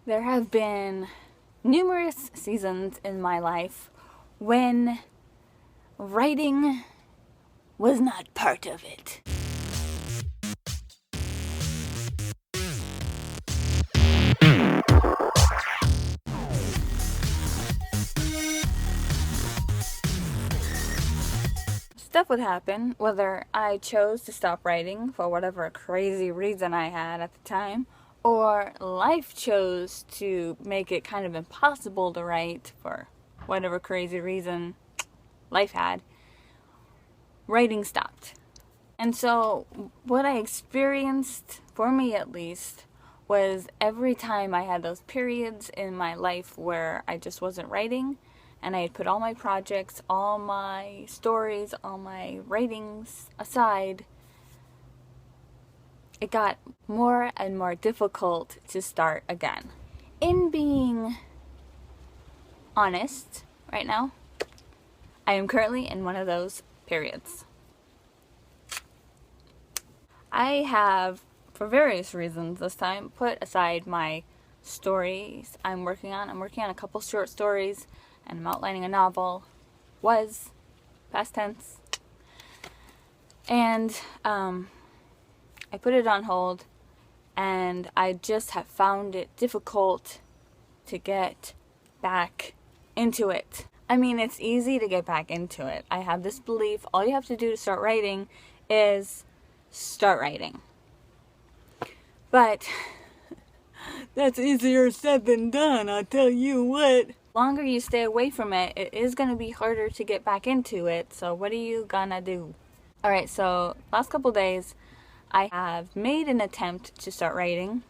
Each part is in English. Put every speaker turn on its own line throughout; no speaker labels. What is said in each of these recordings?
There have been numerous seasons in my life when writing was not part of it. Stuff would happen, whether I chose to stop writing for whatever crazy reason I had at the time, or life chose to make it kind of impossible to write for whatever crazy reason life had. Writing stopped. And so what I experienced, for me at least, was every time I had those periods in my life where I just wasn't writing, and I had put all my projects, all my stories, all my writings aside, it got more and more difficult to start again. In being honest right now, I am currently in one of those periods. I have, for various reasons this time, put aside my stories I'm working on. I'm working on a couple short stories, and I'm outlining a novel. Was, past tense. And I put it on hold, and I just have found it difficult to get back into it. I mean, it's easy to get back into it. I have this belief, all you have to do to start writing is start writing. But that's easier said than done, I'll tell you what. The longer you stay away from it, it is going to be harder to get back into it, so what are you gonna do? Alright, so last couple days, I have made an attempt to start writing,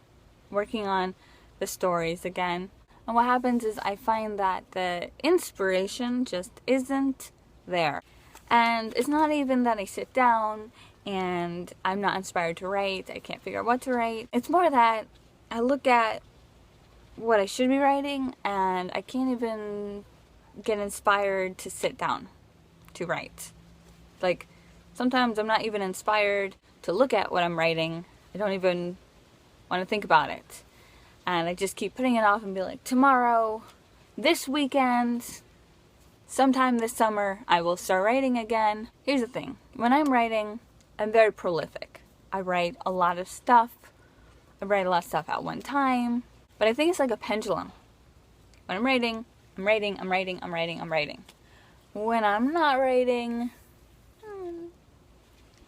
working on the stories again. And what happens is I find that the inspiration just isn't there. And it's not even that I sit down and I'm not inspired to write, I can't figure out what to write. It's more that I look at what I should be writing and I can't even get inspired to sit down to write. Like, sometimes I'm not even inspired to look at what I'm writing. I don't even want to think about it. And I just keep putting it off and be like, tomorrow, this weekend, sometime this summer, I will start writing again. Here's the thing. When I'm writing, I'm very prolific. I write a lot of stuff. I write a lot of stuff at one time. But I think it's like a pendulum. When I'm writing, I'm writing, I'm writing, I'm writing, I'm writing. When I'm not writing,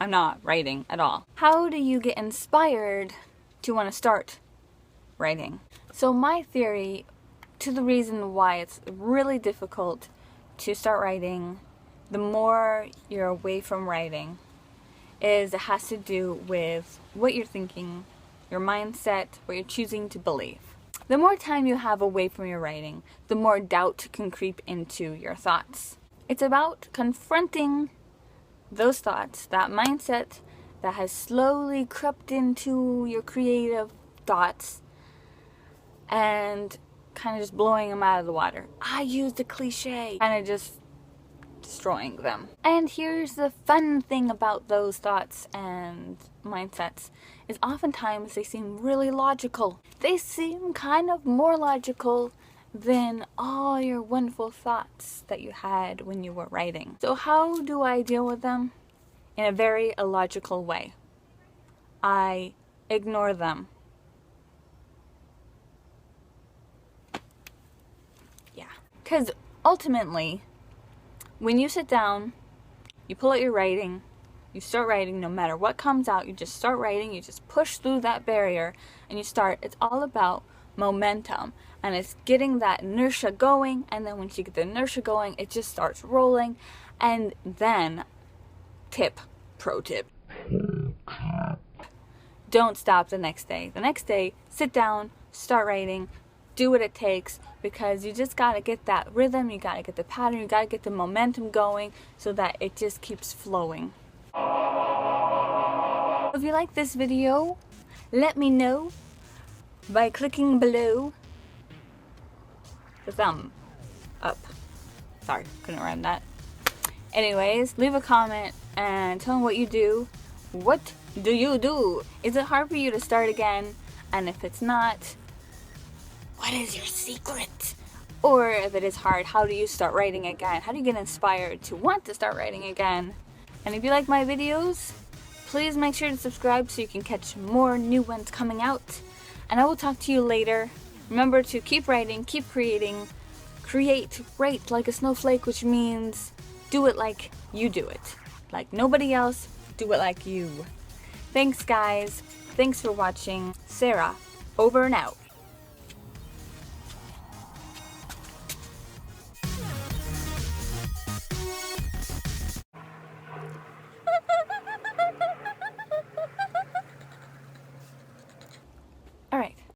I'm not writing at all. How do you get inspired to want to start writing? So my theory to the reason why it's really difficult to start writing the more you're away from writing is it has to do with what you're thinking, your mindset, what you're choosing to believe. The more time you have away from your writing, the more doubt can creep into your thoughts. It's about confronting those thoughts, that mindset that has slowly crept into your creative thoughts, and kind of just blowing them out of the water. I used a cliche. Kind of just destroying them. And here's the fun thing about those thoughts and mindsets is oftentimes they seem really logical. They seem kind of more logical than all your wonderful thoughts that you had when you were writing. So how do I deal with them? In a very illogical way. I ignore them. Yeah. Because ultimately, when you sit down, you pull out your writing, you start writing, no matter what comes out, you just start writing, you just push through that barrier, and you start. It's all about momentum, and it's getting that inertia going, and then once you get the inertia going, it just starts rolling, and then, pro tip, don't stop the next day. The next day, sit down, start writing, do what it takes, because you just gotta get that rhythm, you gotta get the pattern, you gotta get the momentum going so that it just keeps flowing. If you like this video, let me know by clicking below the thumb up. Sorry, couldn't rhyme that. Anyways, leave a comment and tell me what you do. What do you do? Is it hard for you to start again? And if it's not, what what is your secret? Or if it is hard, how do you start writing again? How do you get inspired to want to start writing again? And if you like my videos, please make sure to subscribe so you can catch more new ones coming out. And I will talk to you later. Remember to keep writing, keep creating. Write like a snowflake, which means do it like you do it. Like nobody else, do it like you. Thanks guys. Thanks for watching. Sarah, over and out.